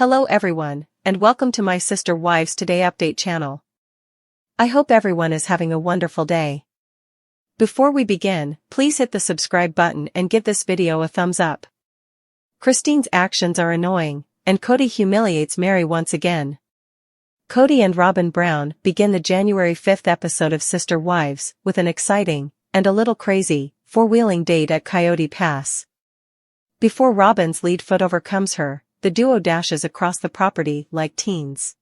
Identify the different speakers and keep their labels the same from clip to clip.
Speaker 1: Hello everyone, and welcome to my Sister Wives Today Update channel. I hope everyone is having a wonderful day. Before we begin, please hit the subscribe button and give this video a thumbs up. Christine's actions are annoying, and Kody humiliates Meri once again. Kody and Robin Brown begin the January 5th episode of Sister Wives with an exciting, and a little crazy, four-wheeling date at Coyote Pass. Before Robin's lead foot overcomes her, the duo dashes across the property like teens.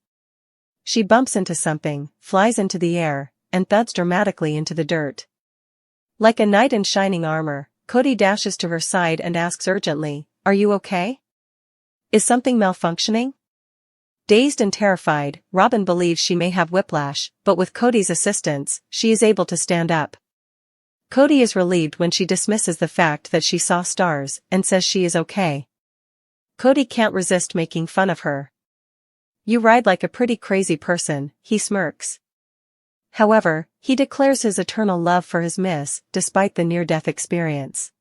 Speaker 1: She bumps into something, flies into the air, and thuds dramatically into the dirt. Like a knight in shining armor, Kody dashes to her side and asks urgently, "Are you okay? Is something malfunctioning?" Dazed and terrified, Robin believes she may have whiplash, but with Kody's assistance, she is able to stand up. Kody is relieved when she dismisses the fact that she saw stars and says she is okay. Kody can't resist making fun of her. "You ride like a pretty crazy person," he smirks. However, he declares his eternal love for his miss, despite the near-death experience.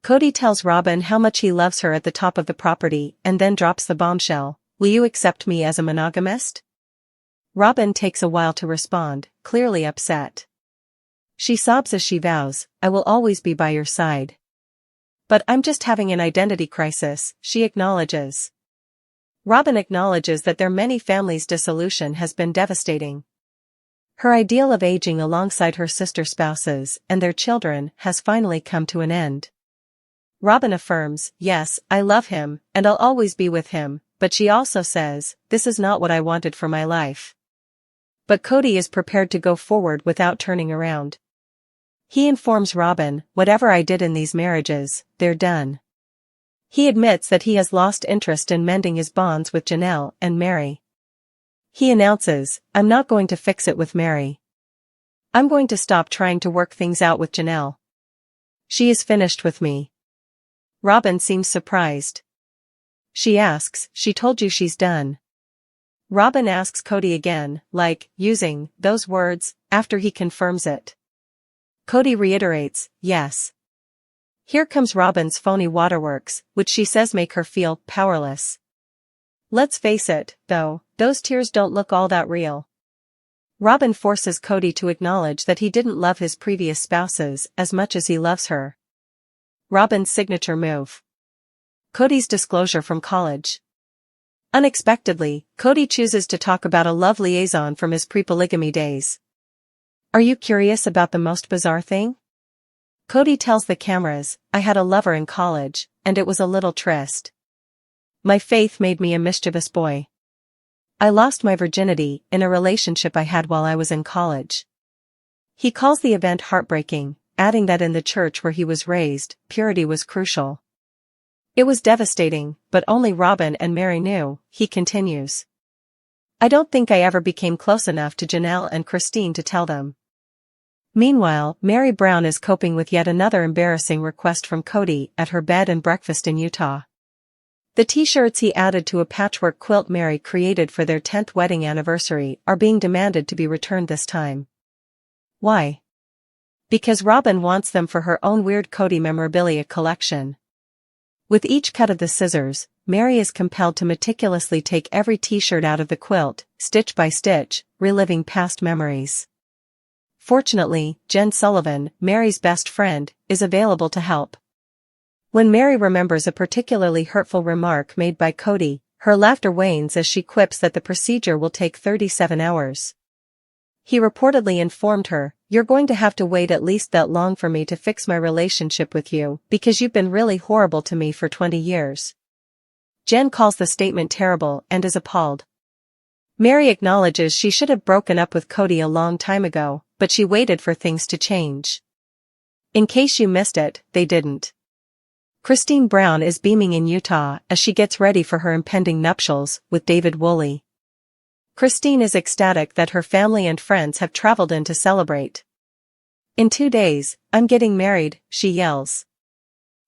Speaker 1: Kody tells Robin how much he loves her at the top of the property and then drops the bombshell, "Will you accept me as a monogamist?" Robin takes a while to respond, clearly upset. She sobs as she vows, "I will always be by your side." "But I'm just having an identity crisis," she acknowledges. Robin acknowledges that their many families' dissolution has been devastating. Her ideal of aging alongside her sister spouses and their children has finally come to an end. Robin affirms, "Yes, I love him, and I'll always be with him," but she also says, "This is not what I wanted for my life." But Kody is prepared to go forward without turning around. He informs Robin, "Whatever I did in these marriages, they're done." He admits that he has lost interest in mending his bonds with Janelle and Meri. He announces, "I'm not going to fix it with Meri. I'm going to stop trying to work things out with Janelle. She is finished with me." Robin seems surprised. She asks, "She told you she's done?" Robin asks Kody again, like, using those words, after he confirms it. Kody reiterates, "Yes." Here comes Robin's phony waterworks, which she says make her feel powerless. Let's face it, though, those tears don't look all that real. Robin forces Kody to acknowledge that he didn't love his previous spouses as much as he loves her. Robin's signature move. Kody's disclosure from college. Unexpectedly, Kody chooses to talk about a love liaison from his pre-polygamy days. "Are you curious about the most bizarre thing?" Kody tells the cameras, "I had a lover in college, and it was a little tryst. My faith made me a mischievous boy. I lost my virginity in a relationship I had while I was in college." He calls the event heartbreaking, adding that in the church where he was raised, purity was crucial. "It was devastating, but only Robin and Meri knew," he continues. "I don't think I ever became close enough to Janelle and Christine to tell them." Meanwhile, Meri Brown is coping with yet another embarrassing request from Kody at her bed and breakfast in Utah. The t-shirts he added to a patchwork quilt Meri created for their 10th wedding anniversary are being demanded to be returned this time. Why? Because Robin wants them for her own weird Kody memorabilia collection. With each cut of the scissors, Meri is compelled to meticulously take every t-shirt out of the quilt, stitch by stitch, reliving past memories. Fortunately, Jen Sullivan, Meri's best friend, is available to help. When Meri remembers a particularly hurtful remark made by Kody, her laughter wanes as she quips that the procedure will take 37 hours. He reportedly informed her, "You're going to have to wait at least that long for me to fix my relationship with you, because you've been really horrible to me for 20 years. Jen calls the statement terrible and is appalled. Meri acknowledges she should have broken up with Kody a long time ago, but she waited for things to change. In case you missed it, they didn't. Christine Brown is beaming in Utah as she gets ready for her impending nuptials with David Woolley. Christine is ecstatic that her family and friends have traveled in to celebrate. "In 2 days, I'm getting married," she yells.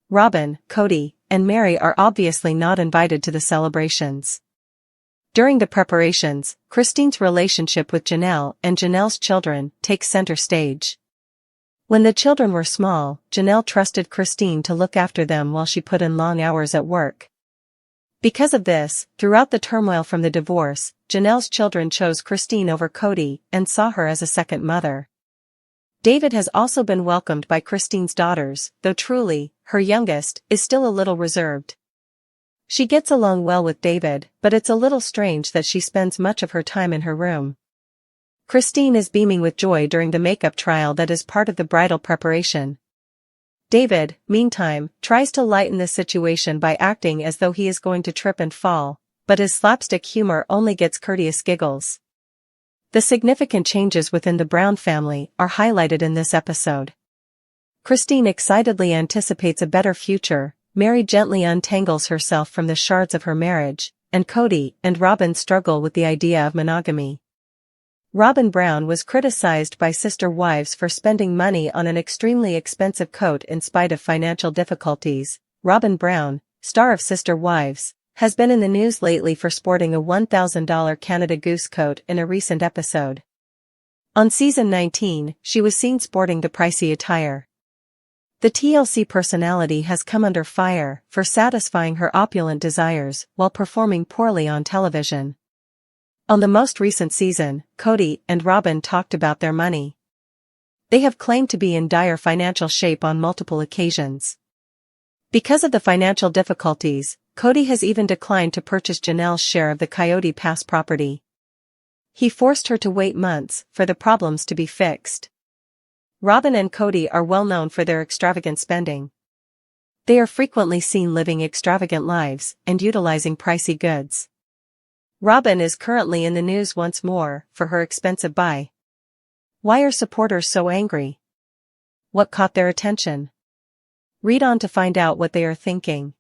Speaker 1: Robin, Kody, and Meri are obviously not invited to the celebrations. During the preparations, Christine's relationship with Janelle and Janelle's children takes center stage. When the children were small, Janelle trusted Christine to look after them while she put in long hours at work. Because of this, throughout the turmoil from the divorce, Janelle's children chose Christine over Kody and saw her as a second mother. David has also been welcomed by Christine's daughters, though truly, her youngest, is still a little reserved. She gets along well with David, but it's a little strange that she spends much of her time in her room. Christine is beaming with joy during the makeup trial that is part of the bridal preparation. David, meantime, tries to lighten the situation by acting as though he is going to trip and fall, but his slapstick humor only gets courteous giggles. The significant changes within the Brown family are highlighted in this episode. Christine excitedly anticipates a better future, Meri gently untangles herself from the shards of her marriage, and Kody and Robin struggle with the idea of monogamy. Robin Brown was criticized by sister wives for spending money on an extremely expensive coat in spite of financial difficulties. Robin Brown, star of Sister Wives, has been in the news lately for sporting a $1,000 Canada Goose coat in a recent episode. On season 19, she was seen sporting the pricey attire. The TLC personality has come under fire for satisfying her opulent desires while performing poorly on television. On the most recent season, Kody and Robin talked about their money. They have claimed to be in dire financial shape on multiple occasions. Because of the financial difficulties, Kody has even declined to purchase Janelle's share of the Coyote Pass property. He forced her to wait months for the problems to be fixed. Robin and Kody are well known for their extravagant spending. They are frequently seen living extravagant lives and utilizing pricey goods. Robin is currently in the news once more for her expensive buy. Why are supporters so angry? What caught their attention? Read on to find out what they are thinking.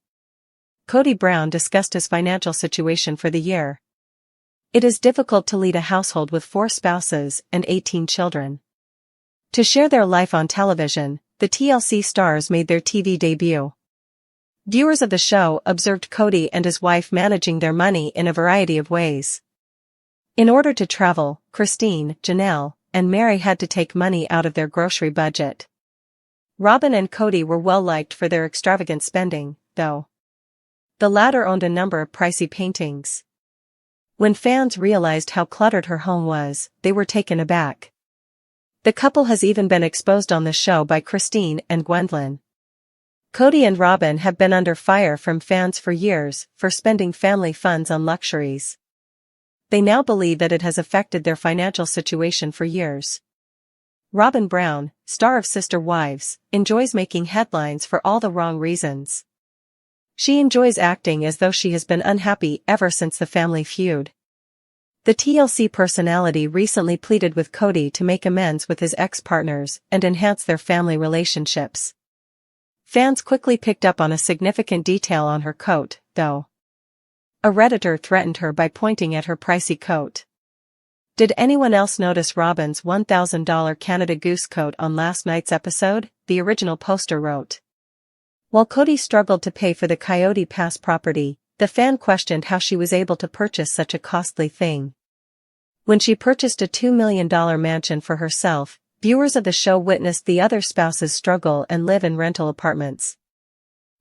Speaker 1: Kody Brown discussed his financial situation for the year. It is difficult to lead a household with 4 spouses and 18 children. To share their life on television, the TLC stars made their TV debut. Viewers of the show observed Kody and his wife managing their money in a variety of ways. In order to travel, Christine, Janelle, and Meri had to take money out of their grocery budget. Robin and Kody were well liked for their extravagant spending, though. The latter owned a number of pricey paintings. When fans realized how cluttered her home was, they were taken aback. The couple has even been exposed on the show by Christine and Gwendolyn. Kody and Robin have been under fire from fans for years for spending family funds on luxuries. They now believe that it has affected their financial situation for years. Robin Brown, star of Sister Wives, enjoys making headlines for all the wrong reasons. She enjoys acting as though she has been unhappy ever since the family feud. The TLC personality recently pleaded with Kody to make amends with his ex-partners and enhance their family relationships. Fans quickly picked up on a significant detail on her coat, though. A Redditor threatened her by pointing at her pricey coat. Did anyone else notice Robin's $1,000 Canada Goose coat on last night's episode? The original poster wrote. While Kody struggled to pay for the Coyote Pass property, the fan questioned how she was able to purchase such a costly thing. When she purchased a $2 million mansion for herself, viewers of the show witnessed the other spouses struggle and live in rental apartments.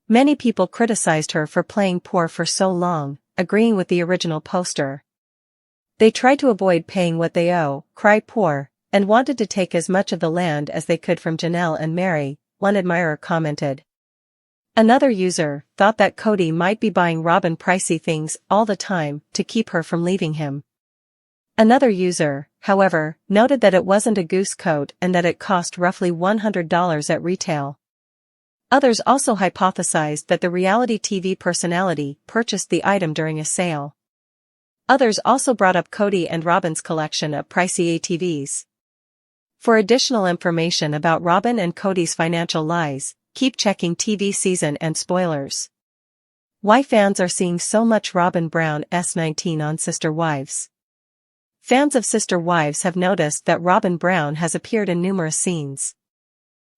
Speaker 1: Many people criticized her for playing poor for so long, agreeing with the original poster. They try to avoid paying what they owe, cry poor, and wanted to take as much of the land as they could from Janelle and Meri, one admirer commented. Another user thought that Kody might be buying Robin pricey things all the time to keep her from leaving him. Another user, however, noted that it wasn't a goose coat and that it cost roughly $100 at retail. Others also hypothesized that the reality TV personality purchased the item during a sale. Others also brought up Kody and Robin's collection of pricey ATVs. For additional information about Robin and Kody's financial lies, keep checking TV season and spoilers. Why fans are seeing so much Robin Brown S19 on Sister Wives? Fans of Sister Wives have noticed that Robin Brown has appeared in numerous scenes.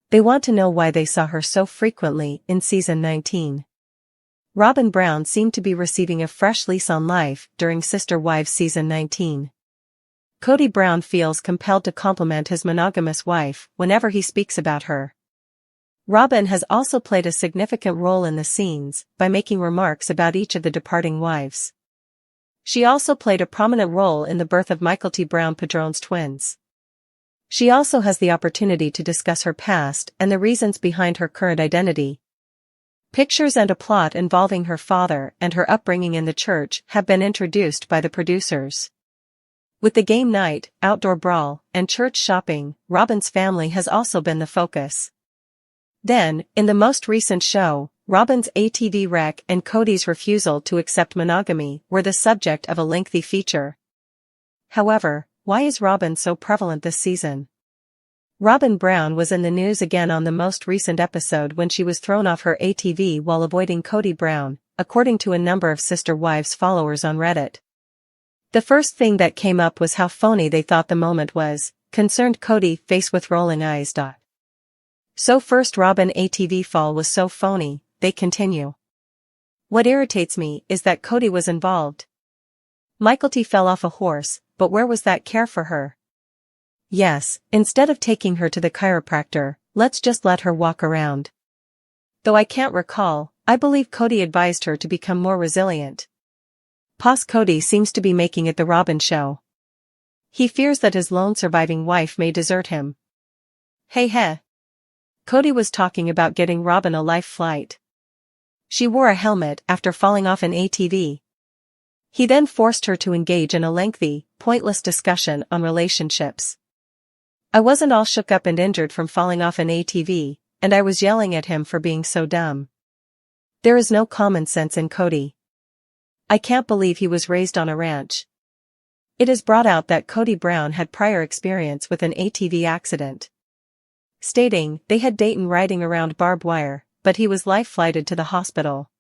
Speaker 1: They want to know why they saw her so frequently in season 19. Robin Brown seemed to be receiving a fresh lease on life during Sister Wives season 19. Kody Brown feels compelled to compliment his monogamous wife whenever he speaks about her. Robin has also played a significant role in the scenes by making remarks about each of the departing wives. She also played a prominent role in the birth of Michael T. Brown Padron's twins. She also has the opportunity to discuss her past and the reasons behind her current identity. Pictures and a plot involving her father and her upbringing in the church have been introduced by the producers. With the game night, outdoor brawl, and church shopping, Robin's family has also been the focus. Then, in the most recent show, Robin's ATV wreck and Kody's refusal to accept monogamy were the subject of a lengthy feature. However, why is Robin so prevalent this season? Robin Brown was in the news again on the most recent episode when she was thrown off her ATV while avoiding Kody Brown, according to a number of Sister Wives followers on Reddit. The first thing that came up was how phony they thought the moment was, concerned Kody face with rolling eyes. So first Robin ATV fall was so phony, they continue. What irritates me is that Kody was involved. Michael T fell off a horse, but where was that care for her? Yes, instead of taking her to the chiropractor, let's just let her walk around. Though I can't recall, I believe Kody advised her to become more resilient. Pos Kody seems to be making it the Robin show. He fears that his lone surviving wife may desert him. Hey. Kody was talking about getting Robin a life flight. She wore a helmet after falling off an ATV. He then forced her to engage in a lengthy, pointless discussion on relationships. I wasn't all shook up and injured from falling off an ATV, and I was yelling at him for being so dumb. There is no common sense in Kody. I can't believe he was raised on a ranch. It is brought out that Kody Brown had prior experience with an ATV accident, stating they had Dayton riding around barbed wire, but he was life-flighted to the hospital.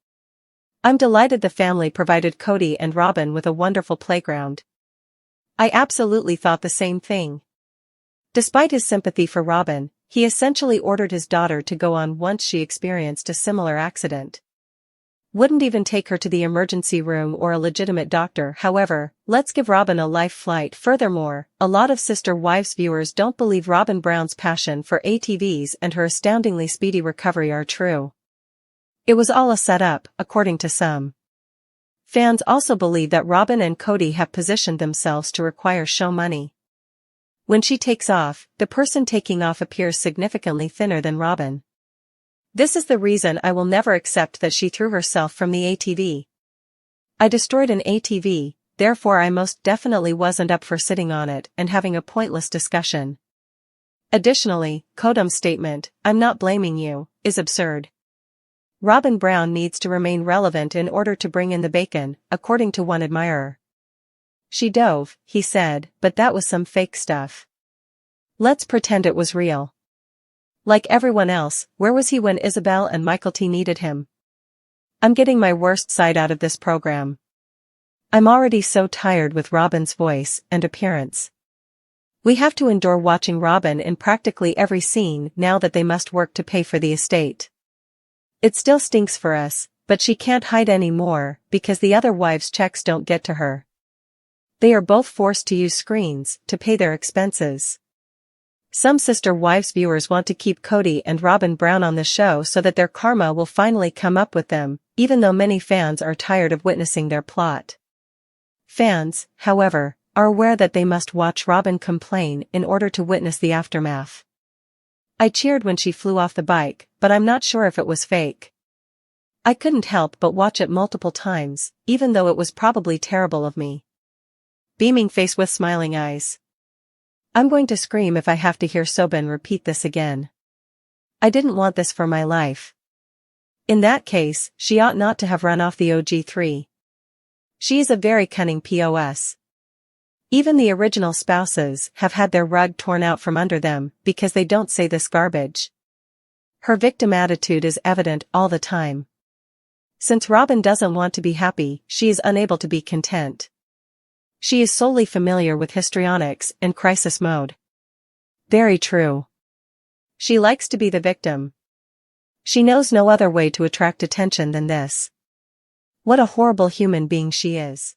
Speaker 1: I'm delighted the family provided Kody and Robin with a wonderful playground. I absolutely thought the same thing. Despite his sympathy for Robin, he essentially ordered his daughter to go on once she experienced a similar accident. Wouldn't even take her to the emergency room or a legitimate doctor. However, let's give Robin a life flight. Furthermore, a lot of Sister Wives viewers don't believe Robin Brown's passion for ATVs and her astoundingly speedy recovery are true. It was all a setup, according to some. Fans also believe that Robin and Kody have positioned themselves to require show money. When she takes off, the person taking off appears significantly thinner than Robin. This is the reason I will never accept that she threw herself from the ATV. I destroyed an ATV, therefore I most definitely wasn't up for sitting on it and having a pointless discussion. Additionally, Kodom's statement, "I'm not blaming you," is absurd. Robin Brown needs to remain relevant in order to bring in the bacon, according to one admirer. She dove, he said, but that was some fake stuff. Let's pretend it was real. Like everyone else, where was he when Isabel and Michael T needed him? I'm getting my worst side out of this program. I'm already so tired with Robin's voice and appearance. We have to endure watching Robin in practically every scene now that they must work to pay for the estate. It still stinks for us, but she can't hide anymore because the other wives' checks don't get to her. They are both forced to use screens to pay their expenses. Some Sister Wives viewers want to keep Kody and Robin Brown on the show so that their karma will finally come up with them, even though many fans are tired of witnessing their plot. Fans, however, are aware that they must watch Robin complain in order to witness the aftermath. I cheered when she flew off the bike, but I'm not sure if it was fake. I couldn't help but watch it multiple times, even though it was probably terrible of me. Beaming face with smiling eyes. I'm going to scream if I have to hear Sobin repeat this again. I didn't want this for my life. In that case, she ought not to have run off the OG3. She is a very cunning POS. Even the original spouses have had their rug torn out from under them because they don't say this garbage. Her victim attitude is evident all the time. Since Robin doesn't want to be happy, she is unable to be content. She is solely familiar with histrionics and crisis mode. Very true. She likes to be the victim. She knows no other way to attract attention than this. What a horrible human being she is.